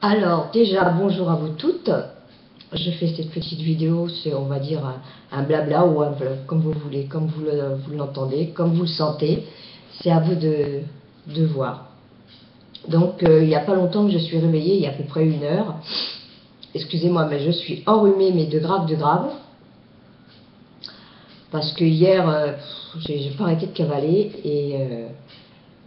Alors, déjà, bonjour à vous toutes. Je fais cette petite vidéo, c'est, on va dire, un blabla ou un vlog, comme vous voulez, comme vous l'entendez, comme vous le sentez. C'est à vous de voir. Donc, il n'y a pas longtemps que je suis réveillée, il y a à peu près 1 heure. Excusez-moi, mais je suis enrhumée, mais de grave, de grave. Parce que hier, j'ai pas arrêté de cavaler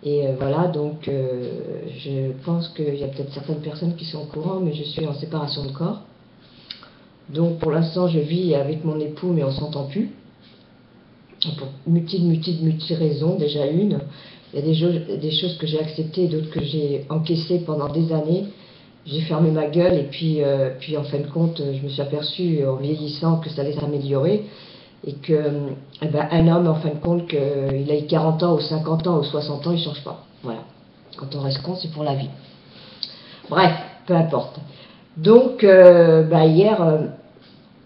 et voilà, donc je pense qu'il y a peut-être certaines personnes qui sont au courant, mais je suis en séparation de corps. Donc pour l'instant, je vis avec mon époux, mais on s'entend plus. Pour multi raisons, déjà une. Il y a des choses que j'ai acceptées, d'autres que j'ai encaissées pendant des années. J'ai fermé ma gueule et puis en fin de compte, je me suis aperçue en vieillissant que ça allait s'améliorer. Et que un homme, en fin de compte, qu'il ait 40 ans ou 50 ans ou 60 ans, il ne change pas. Voilà. Quand on reste con, c'est pour la vie. Bref, peu importe. Donc, hier,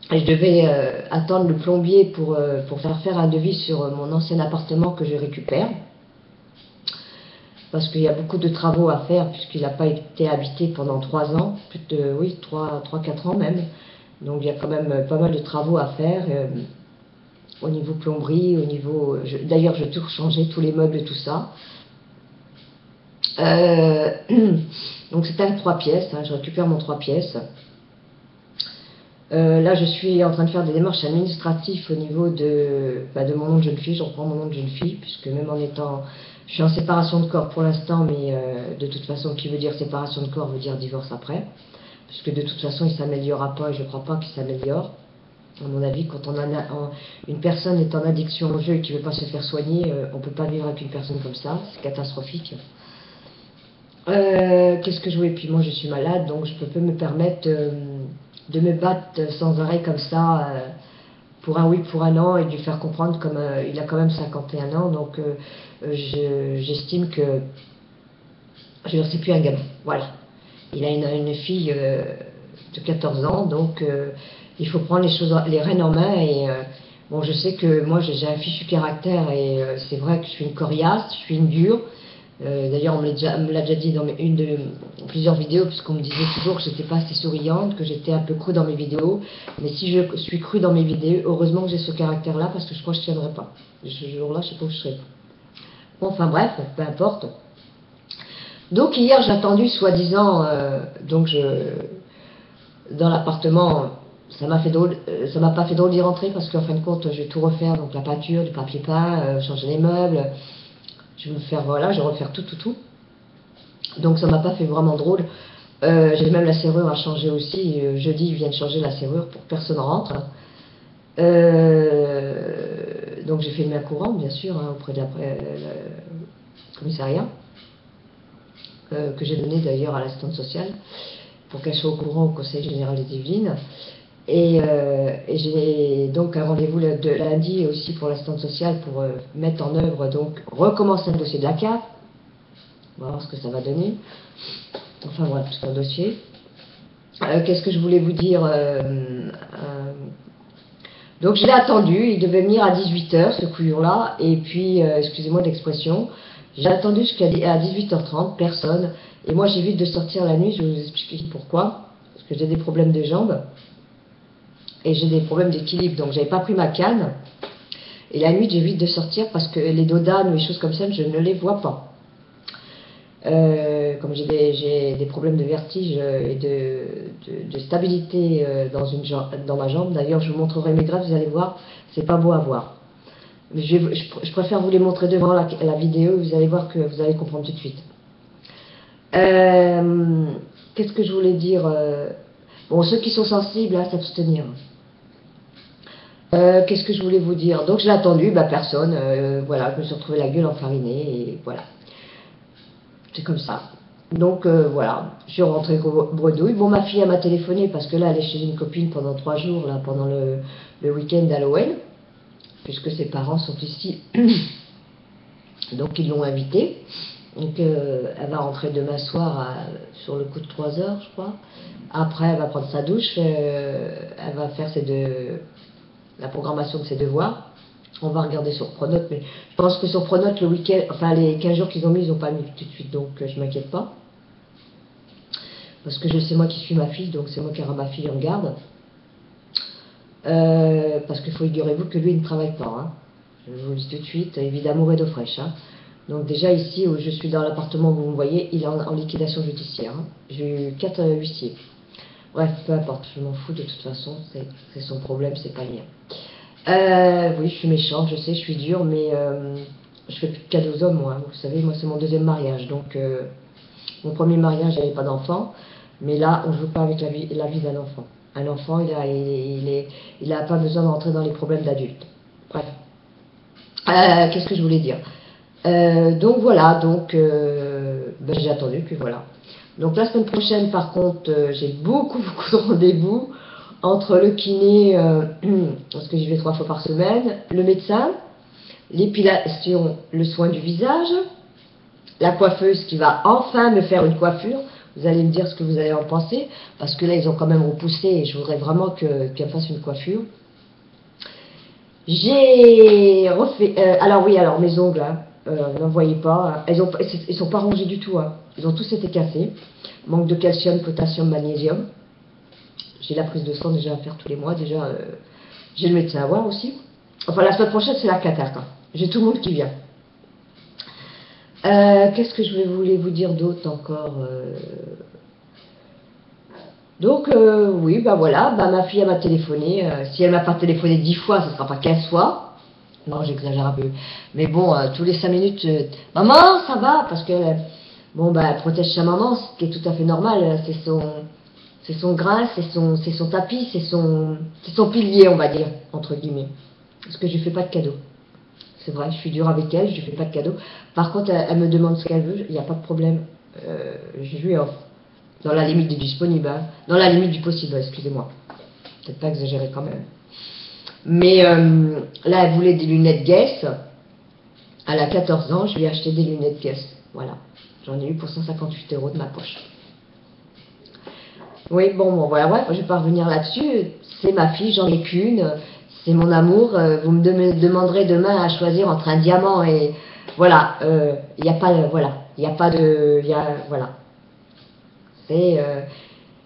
je devais attendre le plombier pour faire un devis sur mon ancien appartement que je récupère. Parce qu'il y a beaucoup de travaux à faire, puisqu'il n'a pas été habité pendant 3 ans, plus de, oui, 3-4 ans même. Donc il y a quand même pas mal de travaux à faire. Au niveau plomberie, au niveau... D'ailleurs, je vais tout changer, tous les meubles et tout ça. Donc c'est un 3 pièces, hein, je récupère mon 3 pièces. Là, je suis en train de faire des démarches administratives au niveau de mon nom de jeune fille. Je reprends mon nom de jeune fille, puisque même en étant... Je suis en séparation de corps pour l'instant, mais de toute façon, qui veut dire séparation de corps veut dire divorce après. Puisque de toute façon, il ne s'améliorera pas, et je ne crois pas qu'il s'améliore. À mon avis, quand une personne est en addiction au jeu et qui ne veut pas se faire soigner, on ne peut pas vivre avec une personne comme ça, c'est catastrophique. Qu'est-ce que je voulais? Puis moi je suis malade, donc je peux pas me permettre de me battre sans arrêt comme ça, pour un oui, pour un non, et de lui faire comprendre comme il a quand même 51 ans, donc j'estime que je ne sais plus un gamin, voilà. Il a une fille de 14 ans, donc il faut prendre les rênes en main. Et bon, je sais que moi j'ai un fichu caractère et c'est vrai que je suis une coriace, je suis une dure. D'ailleurs, on me l'a déjà dit dans plusieurs vidéos, puisqu'on me disait toujours que j'étais pas assez souriante, que j'étais un peu crue dans mes vidéos. Mais si je suis crue dans mes vidéos, heureusement que j'ai ce caractère-là, parce que je crois que je ne tiendrai pas. Ce jour-là, je sais pas où je serai. Bon, enfin bref, peu importe. Donc hier, j'ai attendu, soi-disant, dans l'appartement, ça m'a pas fait drôle d'y rentrer parce qu'en fin de compte, je vais tout refaire, donc la peinture, du papier peint, changer les meubles, je vais refaire tout. Donc ça m'a pas fait vraiment drôle. J'ai même la serrure à changer aussi. Jeudi, ils viennent changer la serrure pour que personne rentre. Donc j'ai fait le main courant, bien sûr, hein, auprès de le commissariat, que j'ai donné d'ailleurs à l'assistante sociale, pour qu'elle soit au courant au Conseil général des Yvelines. Et j'ai donc un rendez-vous de lundi aussi pour l'assistante sociale pour mettre en œuvre, donc recommencer le dossier de la CAF. On va voir ce que ça va donner. Enfin voilà, tout un dossier. Qu'est-ce que je voulais vous dire donc je l'ai attendu, il devait venir à 18 h ce couillon-là, et puis, excusez-moi de l'expression, j'ai attendu jusqu'à 18 h 30, personne, et moi j'évite de sortir la nuit, je vais vous expliquer pourquoi, parce que j'ai des problèmes de jambes, et j'ai des problèmes d'équilibre, donc j'avais pas pris ma canne, et la nuit j'évite de sortir parce que les dodanes ou les choses comme ça, je ne les vois pas. Comme j'ai des problèmes de vertige et de stabilité dans ma jambe. D'ailleurs, je vous montrerai mes greffes, vous allez voir, c'est pas beau à voir. Mais je préfère vous les montrer devant la vidéo, vous allez voir que vous allez comprendre tout de suite. Qu'est-ce que je voulais dire bon, ceux qui sont sensibles, à s'abstenir. Qu'est-ce que je voulais vous dire? Donc, je l'ai attendu, personne. Voilà, je me suis retrouvée la gueule enfarinée, et voilà. C'est comme ça. Donc voilà, je suis rentrée bredouille. Bon, ma fille, elle m'a téléphoné parce que là, elle est chez une copine pendant 3 jours, là, pendant le week-end d'Halloween, puisque ses parents sont ici. Donc ils l'ont invitée. Donc elle va rentrer demain soir sur le coup de 3 h, je crois. Après, elle va prendre sa douche, elle va faire la programmation de ses devoirs. On va regarder sur Pronote, mais je pense que sur Pronote, le week-end, enfin les 15 jours qu'ils ont mis, ils n'ont pas mis tout de suite, donc je m'inquiète pas. parce que c'est moi qui suis ma fille, donc c'est moi qui aurai ma fille en garde. Parce qu'il faut figurez-vous que lui il ne travaille pas, hein. Je vous le dis tout de suite, il vit d'amour et d'eau fraîche, hein. Donc déjà ici où je suis dans l'appartement où vous me voyez, il est en liquidation judiciaire, hein. J'ai eu 4 huissiers. Bref, peu importe, je m'en fous de toute façon, c'est son problème, c'est pas le mien. Oui, je suis méchante, je sais, je suis dure, mais je fais plus de cadeaux aux hommes, moi. Vous savez, moi c'est mon deuxième mariage, donc mon premier mariage, j'avais pas d'enfant, mais là, on joue pas avec la vie d'un enfant. Un enfant, il a pas besoin d'entrer dans les problèmes d'adultes. Bref. Qu'est-ce que je voulais dire? Donc voilà, donc ben, j'ai attendu, puis voilà. Donc la semaine prochaine, par contre, j'ai beaucoup de rendez-vous entre le kiné, parce que j'y vais 3 fois par semaine, le médecin, l'épilation, le soin du visage, la coiffeuse qui va enfin me faire une coiffure. Vous allez me dire ce que vous allez en penser, parce que là, ils ont quand même repoussé et je voudrais vraiment qu'elle fasse une coiffure. J'ai refait... alors oui, alors mes ongles, hein, n'en voyez pas, ils sont pas rangés du tout, hein. Ils ont tous été cassés. Manque de calcium, potassium, magnésium. J'ai la prise de sang déjà à faire tous les mois, déjà j'ai le médecin à voir aussi. Enfin la semaine prochaine c'est la cataract, hein. J'ai tout le monde qui vient. Qu'est-ce que je voulais vous dire d'autre encore Donc oui, bah voilà, bah, ma fille elle m'a téléphoné. Si elle m'a pas téléphoné 10 fois, ce ne sera pas 15 fois. Non, j'exagère un peu. Mais bon, tous les 5 minutes, maman, ça va, parce que bon, bah, elle protège sa maman, ce qui est tout à fait normal. C'est son grain, c'est son tapis, c'est son pilier, on va dire, entre guillemets. Parce que je lui fais pas de cadeaux. C'est vrai, je suis dure avec elle, je lui fais pas de cadeaux. Par contre, elle me demande ce qu'elle veut, il n'y a pas de problème. Je lui offre. Dans la limite du disponible, hein. Dans la limite du possible, excusez-moi. Peut-être pas exagérer quand même. Mais là, elle voulait des lunettes Guess. Elle a 14 ans, je lui ai acheté des lunettes Guess. Voilà. J'en ai eu pour 158 € de ma poche. Oui, bon, voilà, ouais, je vais pas revenir là-dessus. C'est ma fille, j'en ai qu'une. C'est mon amour. Vous me demanderez demain à choisir entre un diamant et... Voilà. Il n'y a pas... Voilà. Il n'y a pas de... Voilà.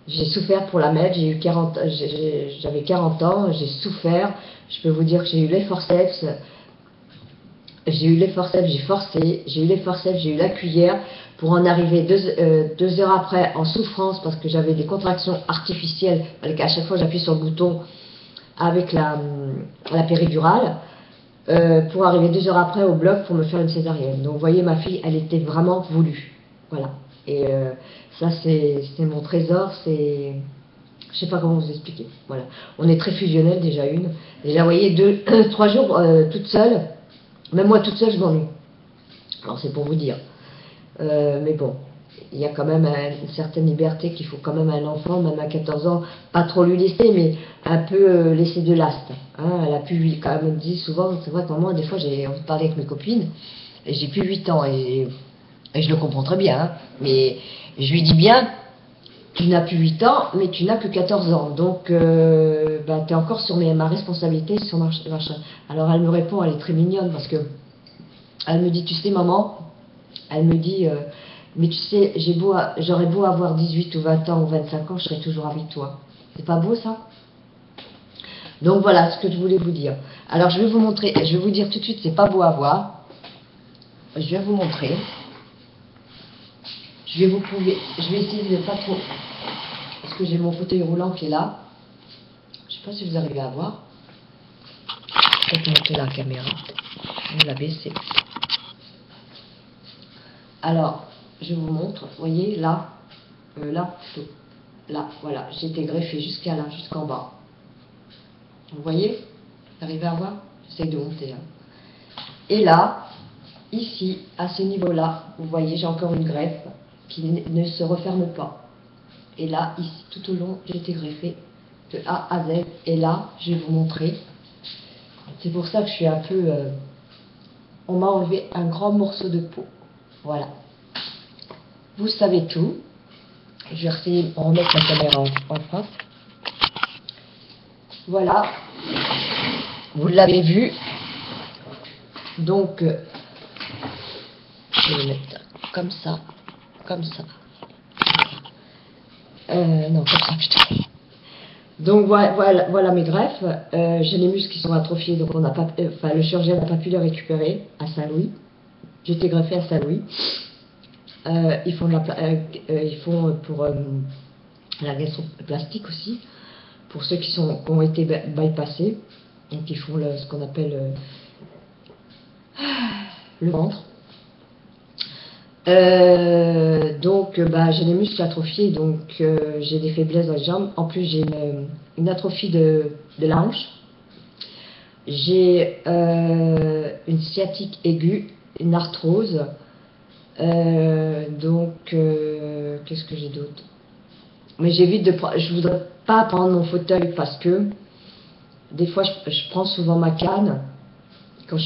J'ai souffert pour la mettre, j'avais 40 ans, j'ai souffert, je peux vous dire que j'ai eu les forceps, j'ai forcé, j'ai eu les forceps, j'ai eu la cuillère, pour en arriver 2 heures après en souffrance, parce que j'avais des contractions artificielles, à chaque fois j'appuie sur le bouton avec la péridurale, pour arriver 2 heures après au bloc pour me faire une césarienne. Donc vous voyez, ma fille, elle était vraiment voulue. Voilà. Et ça, c'est mon trésor, c'est... Je sais pas comment vous expliquer. Voilà. On est très fusionnels, déjà une. Déjà, vous voyez, 3 jours toute seule. Même moi, toute seule, je m'ennuie. Alors, c'est pour vous dire. Mais bon, il y a quand même une certaine liberté qu'il faut quand même à un enfant, même à 14 ans, pas trop lui laisser, mais un peu laisser de l'ast. Hein. Elle a pu, quand même, dit souvent, c'est vrai que moi, des fois, j'ai parlé avec mes copines, et j'ai plus 8 ans, et je le comprends très bien, hein, mais je lui dis bien, tu n'as plus 8 ans, mais tu n'as que 14 ans, donc bah, tu es encore sur ma responsabilité, sur machin. Alors elle me répond, elle est très mignonne, parce que elle me dit, tu sais maman, elle me dit, mais tu sais, j'aurais beau avoir 18 ou 20 ans ou 25 ans, je serai toujours avec toi. C'est pas beau ça? Donc voilà ce que je voulais vous dire. Alors je vais vous montrer, je vais vous dire tout de suite, c'est pas beau à voir. Je vais vous montrer. Je vais vous prouver, je vais essayer de pas trop, parce que j'ai mon fauteuil roulant qui est là. Je sais pas si vous arrivez à voir. Je vais peut-être monter la caméra. Je vais la baisser. Alors, je vous montre, vous voyez, là, là, plutôt. Là, voilà, j'ai été greffée jusqu'à là, jusqu'en bas. Vous voyez? Vous arrivez à voir? J'essaie de monter là. Et là, ici, à ce niveau-là, vous voyez, j'ai encore une greffe qui ne se referme pas. Et là, ici, tout au long, j'ai été greffée de A à Z. Et là, je vais vous montrer. C'est pour ça que je suis un peu... on m'a enlevé un grand morceau de peau. Voilà. Vous savez tout. Je vais essayer de remettre la caméra en face. Voilà. Vous l'avez vu. Donc, je vais le mettre comme ça. Comme ça. Non, comme ça plutôt. Donc voilà mes greffes. J'ai les muscles qui sont atrophiés, donc on n'a pas, le chirurgien n'a pas pu les récupérer à Saint-Louis. J'étais greffée à Saint-Louis. Ils font pour la gastroplastique aussi, pour ceux qui ont été bypassés. Donc ils font ce qu'on appelle le ventre. J'ai les muscles atrophiés, donc j'ai des faiblesses dans les jambes. En plus, j'ai une atrophie de la hanche. J'ai une sciatique aiguë, une arthrose. Qu'est-ce que j'ai d'autre? Mais j'évite de prendre. Je voudrais pas prendre mon fauteuil parce que des fois, je prends souvent ma canne quand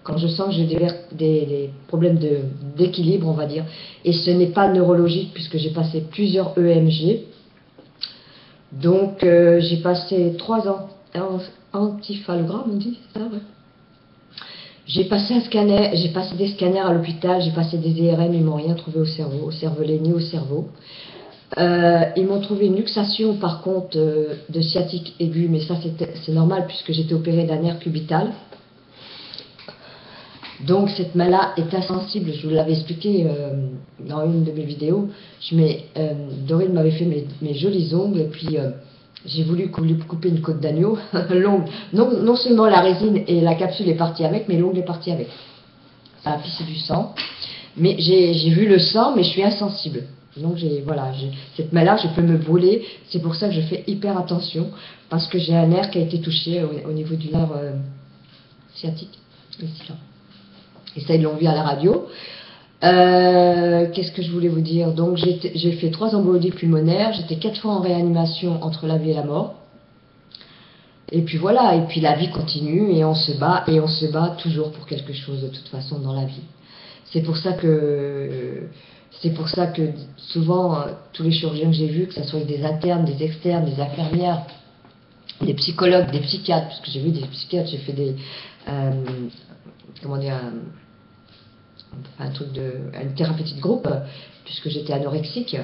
quand je sens que j'ai des problèmes d'équilibre, on va dire. Et ce n'est pas neurologique puisque j'ai passé plusieurs EMG. Donc, j'ai passé 3 ans antiphalogramme, on dit ça, ouais. J'ai passé des scanners à l'hôpital, j'ai passé des IRM, ils m'ont rien trouvé au cervelet ni au cerveau. Ils m'ont trouvé une luxation par contre de sciatique aiguë, mais ça c'est normal puisque j'étais opérée d'un nerf cubital. Donc cette main-là est insensible, je vous l'avais expliqué dans une de mes vidéos. Dorine m'avait fait mes jolis ongles et puis j'ai voulu couper une côte d'agneau longue. Non seulement la résine et la capsule est partie avec, mais l'ongle est parti avec. Ça a pissé du sang. Mais j'ai vu le sang, mais je suis insensible. Donc cette main-là, je peux me brûler. C'est pour ça que je fais hyper attention, parce que j'ai un nerf qui a été touché au niveau du nerf sciatique. Ici, là. Et ça, ils l'ont vu à la radio. Qu'est-ce que je voulais vous dire? Donc, j'ai fait 3 embolies pulmonaires. J'étais 4 fois en réanimation entre la vie et la mort. Et puis voilà. Et puis la vie continue et on se bat. Et on se bat toujours pour quelque chose de toute façon dans la vie. C'est pour ça que souvent, tous les chirurgiens que j'ai vus, que ce soit des internes, des externes, des infirmières, des psychologues, des psychiatres, parce que j'ai vu des psychiatres, j'ai fait une thérapie de groupe, puisque j'étais anorexique.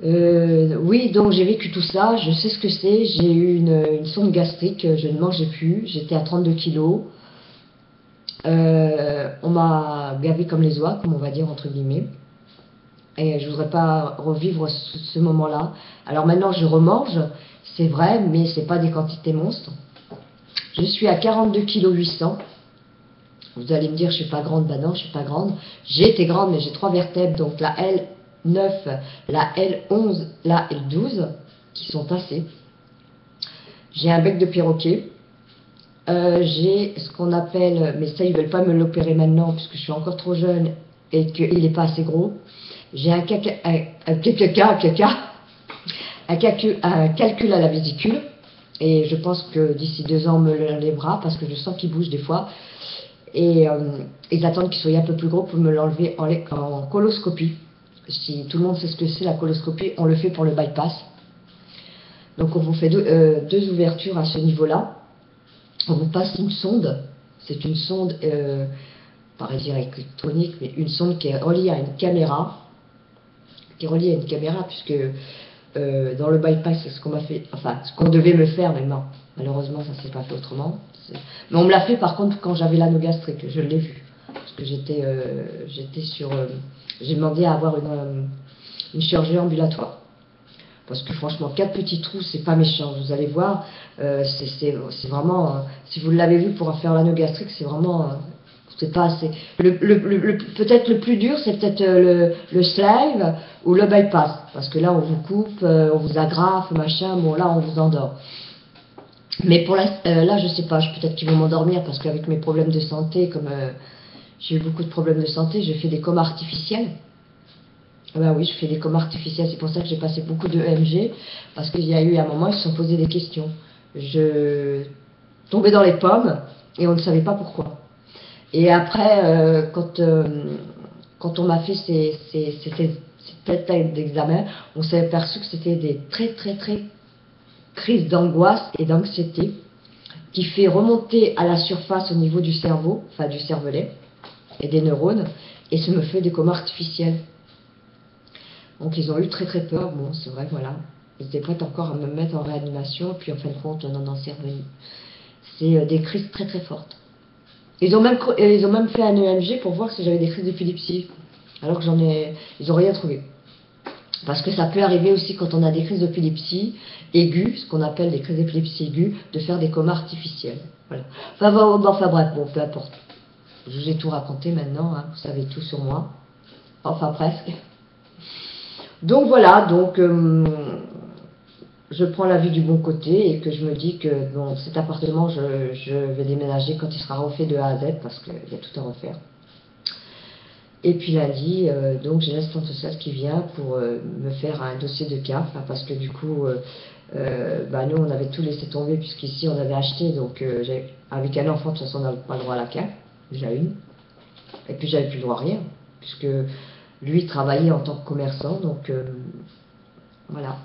Oui, donc j'ai vécu tout ça, je sais ce que c'est. J'ai eu une sonde gastrique, je ne mangeais plus, j'étais à 32 kilos. On m'a gavé comme les oies, comme on va dire entre guillemets. Et je voudrais pas revivre ce moment-là. Alors maintenant je remange, c'est vrai, mais c'est pas des quantités monstres. Je suis à 42 kg 800. Vous allez me dire, je suis pas grande. Ben non, je suis pas grande. J'ai été grande, mais j'ai 3 vertèbres, donc la L9, la L11, la L12, qui sont tassées. J'ai un bec de perroquet. J'ai ce qu'on appelle, mais ça ils veulent pas me l'opérer maintenant, puisque je suis encore trop jeune et qu'il n'est pas assez gros. J'ai un calcul à la vésicule. Et je pense que d'ici 2 ans, on me l'enlèvera parce que je sens qu'il bouge des fois. Et ils attendent qu'il soit un peu plus gros pour me l'enlever en coloscopie. Si tout le monde sait ce que c'est la coloscopie, on le fait pour le bypass. Donc on vous fait 2 ouvertures à ce niveau-là. On vous passe une sonde. C'est une sonde, pas dire électronique, mais une sonde qui est reliée à une caméra. Puisque dans le bypass, c'est ce qu'on m'a fait, enfin, ce qu'on devait me faire, mais non, malheureusement, ça s'est pas fait autrement. Mais on me l'a fait par contre quand j'avais l'anneau gastrique, je l'ai vu. Parce que j'ai demandé à avoir une chirurgie ambulatoire. Parce que franchement, 4 petits trous, c'est pas méchant, vous allez voir, c'est vraiment, si vous l'avez vu pour faire l'anneau gastrique, c'est vraiment, c'est pas assez. Peut-être le plus dur, c'est peut-être le slave ou le bypass. Parce que là, on vous coupe, on vous agrafe, machin, bon là, on vous endort. Mais pour là, je sais pas, peut-être qu'ils vont m'endormir parce qu'avec mes problèmes de santé, comme j'ai eu beaucoup de problèmes de santé, je fais des comas artificiels. Ben oui, je fais des comas artificiels, c'est pour ça que j'ai passé beaucoup de EMG, parce qu'il y a eu un moment, ils se sont posés des questions. Je tombais dans les pommes et on ne savait pas pourquoi. Et après, quand on m'a fait ces tests d'examen, on s'est aperçu que c'était des très crises d'angoisse et d'anxiété qui fait remonter à la surface au niveau du cerveau, enfin du cervelet et des neurones, et se me fait des comas artificiels. Donc ils ont eu très très peur, bon c'est vrai, voilà. Ils étaient prêts encore à me mettre en réanimation, et puis en fin de compte, on en s'est revenu. C'est des crises très très fortes. Ils ont même fait un EMG pour voir si j'avais des crises d'épilepsie, alors que ils n'ont rien trouvé. Parce que ça peut arriver aussi quand on a des crises d'épilepsie aiguës, ce qu'on appelle des crises d'épilepsie aiguës, de faire des comas artificiels. Voilà. Enfin bref, bon, peu importe. Je vous ai tout raconté maintenant, hein, vous savez tout sur moi. Enfin presque. Donc voilà, donc je prends la vie du bon côté et que je me dis que bon, cet appartement, je vais déménager quand il sera refait de A à Z parce qu'il y a tout à refaire. Et puis lundi, donc j'ai l'assistante sociale qui vient pour me faire un dossier de CAF, hein, parce que du coup, nous on avait tout laissé tomber puisqu'ici on avait acheté, donc avec un enfant de toute façon on n'avait pas le droit à la CAF, déjà une. Et puis j'avais plus le droit à rien, puisque lui travaillait en tant que commerçant, donc voilà.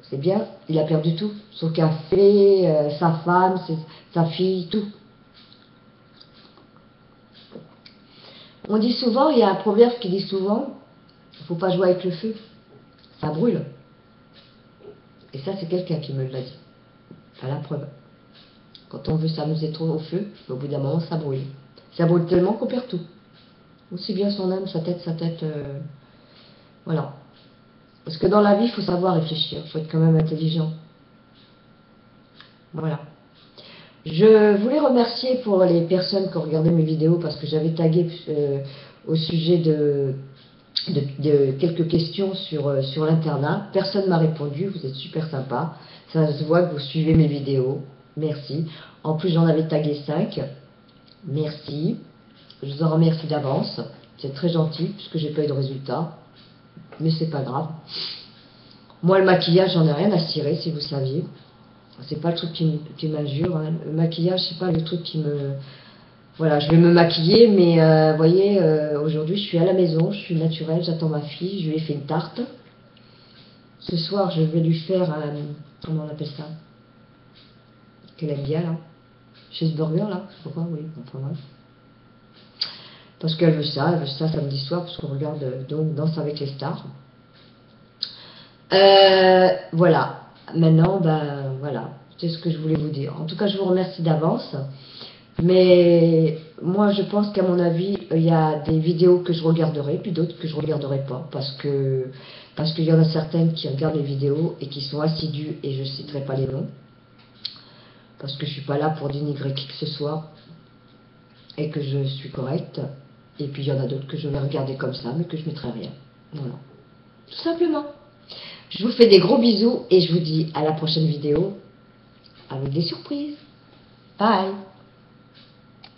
C'est bien, il a perdu tout, son café, sa femme, sa fille, tout. On dit souvent, il y a un proverbe qui dit souvent, il ne faut pas jouer avec le feu, ça brûle. Et ça, c'est quelqu'un qui me l'a dit. Enfin, la preuve. Quand on veut s'amuser trop au feu, au bout d'un moment, ça brûle. Ça brûle tellement qu'on perd tout. Aussi bien son âme, sa tête, voilà. Parce que dans la vie, il faut savoir réfléchir, il faut être quand même intelligent. Voilà. Je voulais remercier pour les personnes qui ont regardé mes vidéos parce que j'avais tagué au sujet de quelques questions sur l'internat. Personne ne m'a répondu, vous êtes super sympa. Ça se voit que vous suivez mes vidéos. Merci. En plus, j'en avais tagué 5. Merci. Je vous en remercie d'avance. C'est très gentil puisque j'ai pas eu de résultat. Mais c'est pas grave. Moi, le maquillage, j'en ai rien à cirer si vous saviez. C'est pas le truc qui m'injure. Hein. Le maquillage, c'est pas le truc qui me... Voilà, je vais me maquiller, mais vous voyez, aujourd'hui, je suis à la maison, je suis naturelle, j'attends ma fille, je lui ai fait une tarte. Ce soir, je vais lui faire un... Comment on appelle ça? Qu'elle aime bien, là. Cheeseburger, là, je sais pas quoi, oui, enfin bref. Parce qu'elle veut ça samedi soir, parce qu'on regarde donc Danse avec les stars. Voilà. Maintenant, ben voilà, c'est ce que je voulais vous dire. En tout cas, je vous remercie d'avance. Mais moi, je pense qu'à mon avis, il y a des vidéos que je regarderai, puis d'autres que je ne regarderai pas. Parce qu'il y en a certaines qui regardent les vidéos et qui sont assidues, et je ne citerai pas les noms. Parce que je ne suis pas là pour dénigrer qui que ce soit, et que je suis correcte. Et puis il y en a d'autres que je vais regarder comme ça, mais que je ne mettrai rien. Voilà. Tout simplement. Je vous fais des gros bisous, et je vous dis à la prochaine vidéo, avec des surprises. Bye!